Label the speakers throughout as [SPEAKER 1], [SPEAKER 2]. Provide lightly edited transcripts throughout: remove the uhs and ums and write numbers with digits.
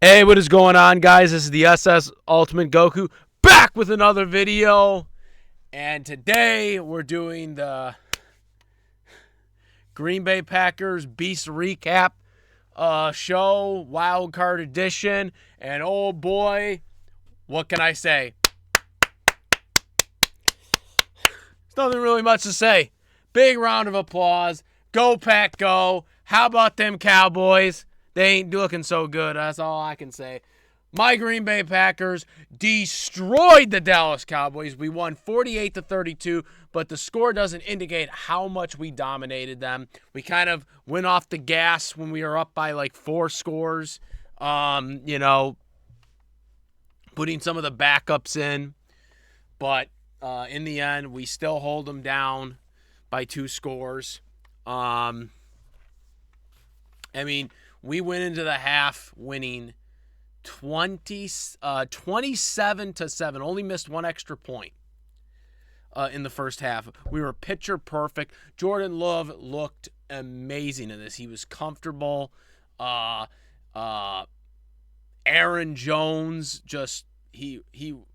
[SPEAKER 1] Hey, what is going on, guys? This is the SS Ultimate Goku back with another video. And today we're doing the Green Bay Packers Beast Recap show, Wild Card Edition. And oh boy, what can I say? There's nothing really much to say. Big round of applause. Go Pack, go. How about them Cowboys? They ain't looking so good. That's all I can say. My Green Bay Packers destroyed the Dallas Cowboys. We won 48-32, but the score doesn't indicate how much we dominated them. We kind of went off the gas when we were up by like 4 scores. Putting some of the backups in. But in the end, we still hold them down by 2 scores. We went into the half winning 27-7. Only missed 1 extra point in the first half. We were picture perfect. Jordan Love looked amazing in this. He was comfortable. Aaron Jones just he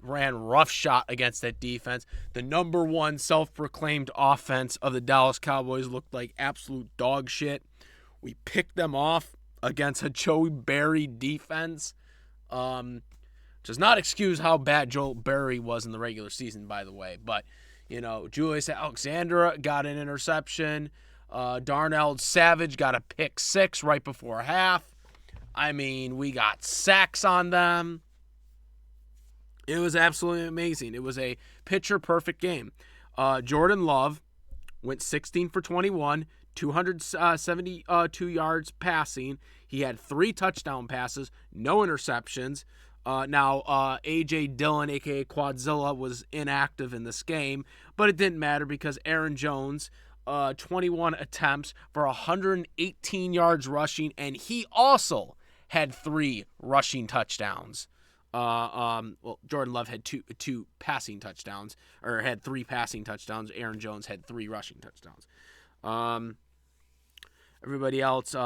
[SPEAKER 1] ran roughshod against that defense. The number 1 self-proclaimed offense of the Dallas Cowboys looked like absolute dog shit. We picked them off against a Joe Barry defense. Does not excuse how bad Joe Barry was in the regular season, by the way. But, Julius Alexander got an interception. Darnell Savage got a pick 6 right before half. We got sacks on them. It was absolutely amazing. It was a picture-perfect game. Jordan Love went 16 for 21, 272 yards passing. He had 3 touchdown passes, no interceptions. A.J. Dillon, a.k.a. Quadzilla, was inactive in this game, but it didn't matter because Aaron Jones, 21 attempts for 118 yards rushing, and he also had 3 rushing touchdowns. Jordan Love had two passing touchdowns, or had 3 passing touchdowns. Aaron Jones had 3 rushing touchdowns. Everybody else,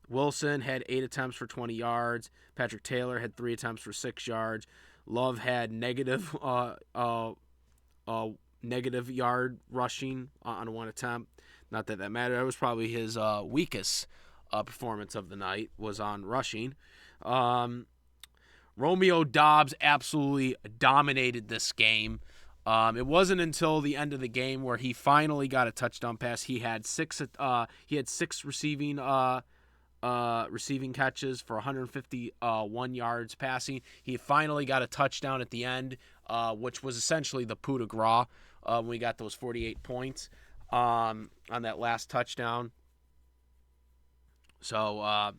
[SPEAKER 1] Wilson had 8 attempts for 20 yards. Patrick Taylor had 3 attempts for 6 yards. Love had negative yard rushing on 1 attempt. Not that mattered. That was probably his weakest performance of the night, was on rushing. Romeo Doubs absolutely dominated this game. It wasn't until the end of the game where he finally got a touchdown pass. He had 6 receiving catches for 151 yards passing. He finally got a touchdown at the end, which was essentially the coup de grace when we got those 48 points on that last touchdown. So,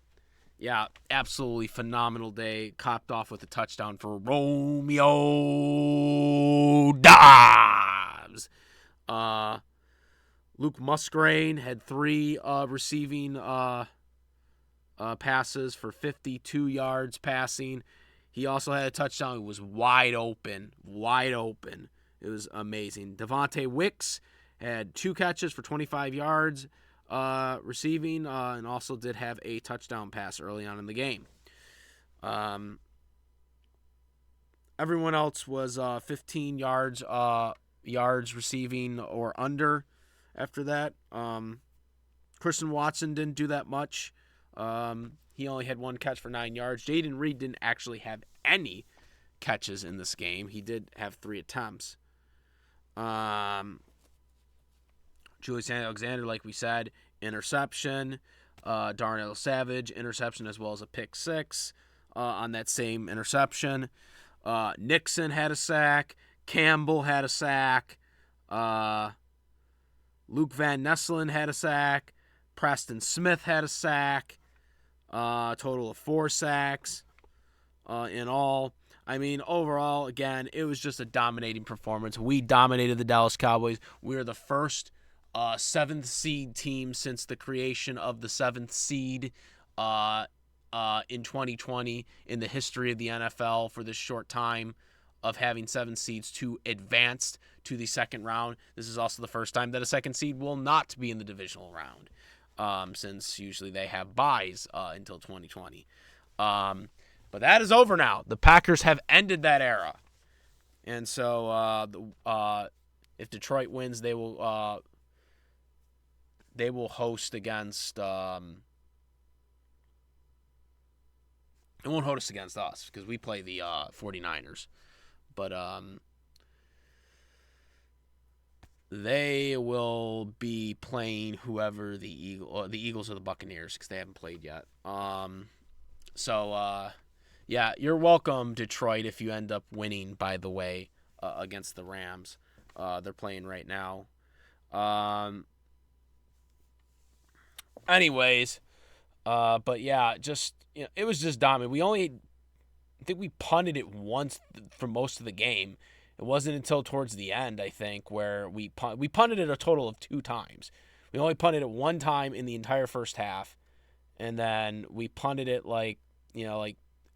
[SPEAKER 1] absolutely phenomenal day. Copped off with a touchdown for Romeo Doubs. Luke Musgrave had 3 receiving passes for 52 yards passing. He also had a touchdown. It was wide open. It was amazing. Devontae Wicks had 2 catches for 25 yards. Receiving, and also did have a touchdown pass early on in the game. Everyone else was 15 yards receiving or under after that. Christian Watson didn't do that much. He only had 1 catch for 9 yards. Jaden Reed didn't actually have any catches in this game. He did have 3 attempts. Julius Alexander, like we said, interception. Darnell Savage, interception as well as a pick 6 on that same interception. Nixon had a sack. Campbell had a sack. Luke Van Nesselen had a sack. Preston Smith had a sack. Total of 4 sacks in all. Overall, again, it was just a dominating performance. We dominated the Dallas Cowboys. We are the first 7th seed team since the creation of the 7th seed in 2020 in the history of the NFL for this short time of having 7 seeds to advance to the second round. This is also the first time that a 2nd seed will not be in the divisional round, since usually they have buys until 2020. But that is over now. The Packers have ended that era. And so if Detroit wins, they will host against it won't host against us because we play the 49ers. But they will be playing whoever the Eagles or the Buccaneers because they haven't played yet. Yeah, you're welcome, Detroit, if you end up winning, by the way, against the Rams. They're playing right now. Anyways, but yeah, just it was just dominant. I think we punted it once for most of the game. It wasn't until towards the end, I think, where we punted it a total of 2 times. We only punted it 1 time in the entire first half, and then we punted it like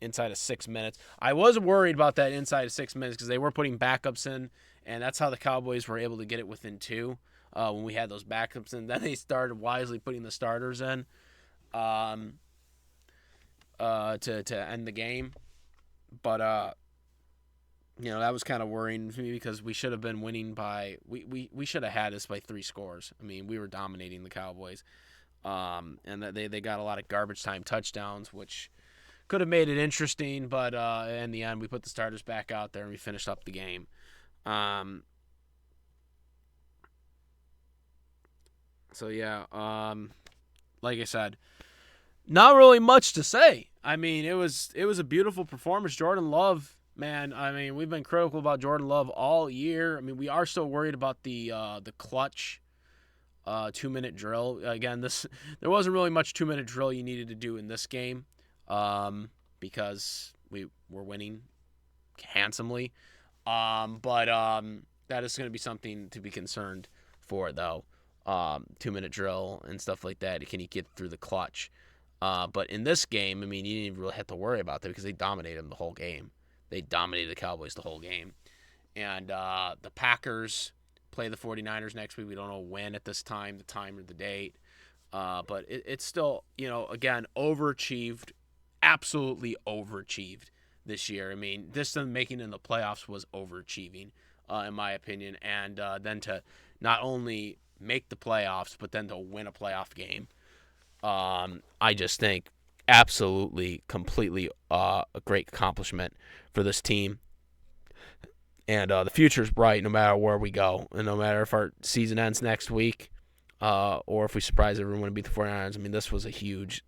[SPEAKER 1] inside of 6 minutes. I was worried about that inside of 6 minutes because they were putting backups in, and that's how the Cowboys were able to get it within 2 when we had those backups in. Then they started wisely putting the starters in to end the game. But that was kind of worrying to me because we should have been winning by we should have had this by 3 scores. I mean, we were dominating the Cowboys. And that they got a lot of garbage time touchdowns, which could have made it interesting, but in the end, we put the starters back out there and we finished up the game. Like I said, not really much to say. I mean, it was a beautiful performance. Jordan Love, man. I mean, we've been critical about Jordan Love all year. I mean, we are still worried about the clutch 2-minute drill. Again, there wasn't really much 2-minute drill you needed to do in this game because we were winning handsomely. But that is going to be something to be concerned for, though. 2-minute drill and stuff like that. Can you get through the clutch? But in this game, I mean, you didn't even really have to worry about that because they dominated them the whole game. They dominated the Cowboys the whole game. And the Packers play the 49ers next week. We don't know when at this time, the time or the date. But it's still, again, overachieved, absolutely overachieved this year. I mean, making it in the playoffs was overachieving, in my opinion. And then to not only make the playoffs, but then to win a playoff game, I just think absolutely, completely a great accomplishment for this team. And the future's bright no matter where we go. And no matter if our season ends next week or if we surprise everyone and beat the 49ers. I mean, this was a huge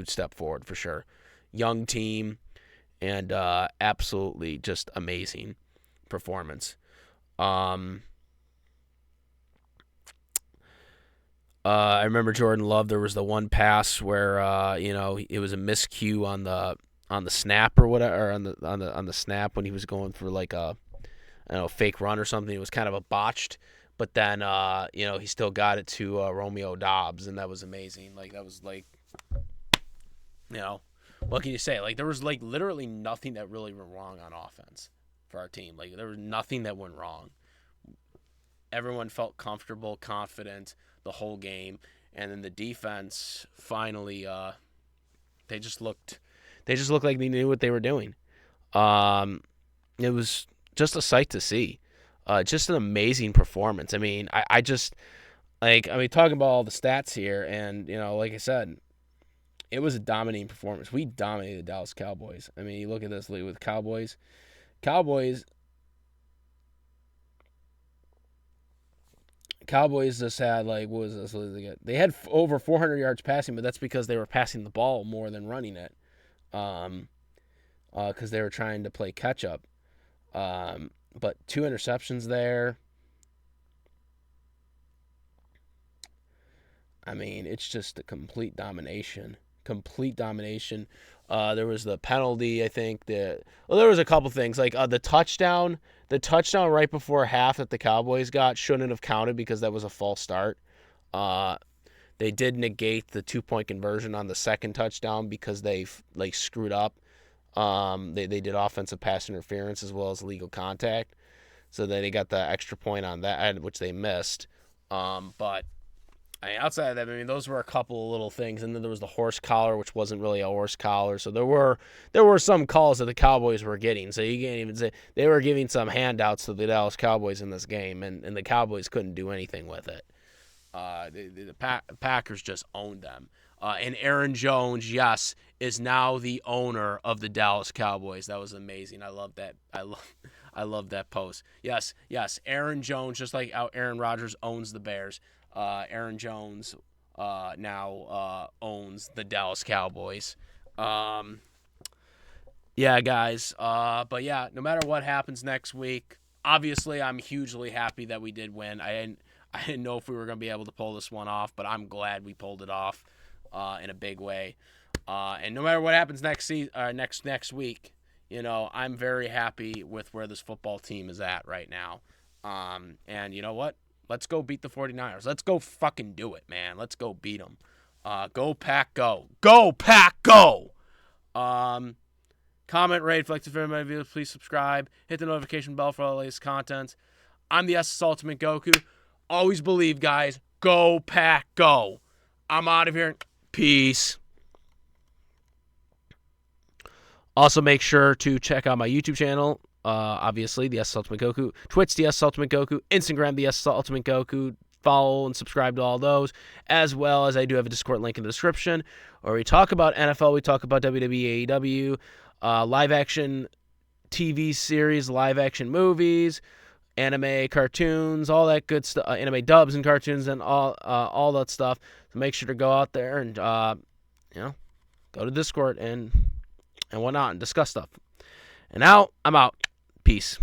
[SPEAKER 1] step forward for sure. Young team and absolutely just amazing performance. I remember Jordan Love. There was the one pass where it was a miscue on the snap or whatever, or on the snap when he was going for like a fake run or something. It was kind of a botched, but then he still got it to Romeo Doubs, and that was amazing. Like that was like, what can you say? Like there was like literally nothing that really went wrong on offense for our team. Like there was nothing that went wrong. Everyone felt comfortable, confident the whole game, and then the defense finally they just looked like they knew what they were doing. It was just a sight to see. Just an amazing performance. I mean, I just talking about all the stats here, and like I said, it was a dominating performance. We dominated the Dallas Cowboys. I mean, you look at this league with Cowboys just had what was this? They had over 400 yards passing, but that's because they were passing the ball more than running it, because they were trying to play catch up. But 2 interceptions there. I mean, it's just a complete domination. There was the penalty, I think. There was a couple things like the touchdown right before half that the Cowboys got shouldn't have counted because that was a false start. They did negate the 2-point conversion on the second touchdown because they screwed up. They did offensive pass interference as well as legal contact, so then they got the extra point on that, which they missed. But I mean, outside of that, I mean, those were a couple of little things, and then there was the horse collar, which wasn't really a horse collar. So there were some calls that the Cowboys were getting. So you can't even say they were giving some handouts to the Dallas Cowboys in this game, and the Cowboys couldn't do anything with it. The Packers just owned them. And Aaron Jones, yes, is now the owner of the Dallas Cowboys. That was amazing. I love that. I love that post. Yes. Aaron Jones, just like how Aaron Rodgers owns the Bears. Aaron Jones now owns the Dallas Cowboys. Yeah, guys. But yeah, no matter what happens next week, obviously I'm hugely happy that we did win. I didn't know if we were going to be able to pull this one off, but I'm glad we pulled it off in a big way. And no matter what happens next week, I'm very happy with where this football team is at right now. And you know what? Let's go beat the 49ers. Let's go fucking do it, man. Let's go beat them. Go Pack, go. Go Pack, go! Comment, rate, if you like this video, my videos, please subscribe. Hit the notification bell for all the latest content. I'm the SS Ultimate Goku. Always believe, guys. Go Pack, go. I'm out of here. Peace. Also, make sure to check out my YouTube channel. Obviously, the SS Ultimate Goku. Twitch, the SS Ultimate Goku. Instagram, the SS Ultimate Goku. Follow and subscribe to all those, as well as I do have a Discord link in the description where we talk about NFL, we talk about WWE, AEW, live-action TV series, live-action movies, anime, cartoons, all that good stuff, anime dubs and cartoons and all that stuff. So make sure to go out there and, go to Discord and whatnot and discuss stuff. And now, I'm out. Peace.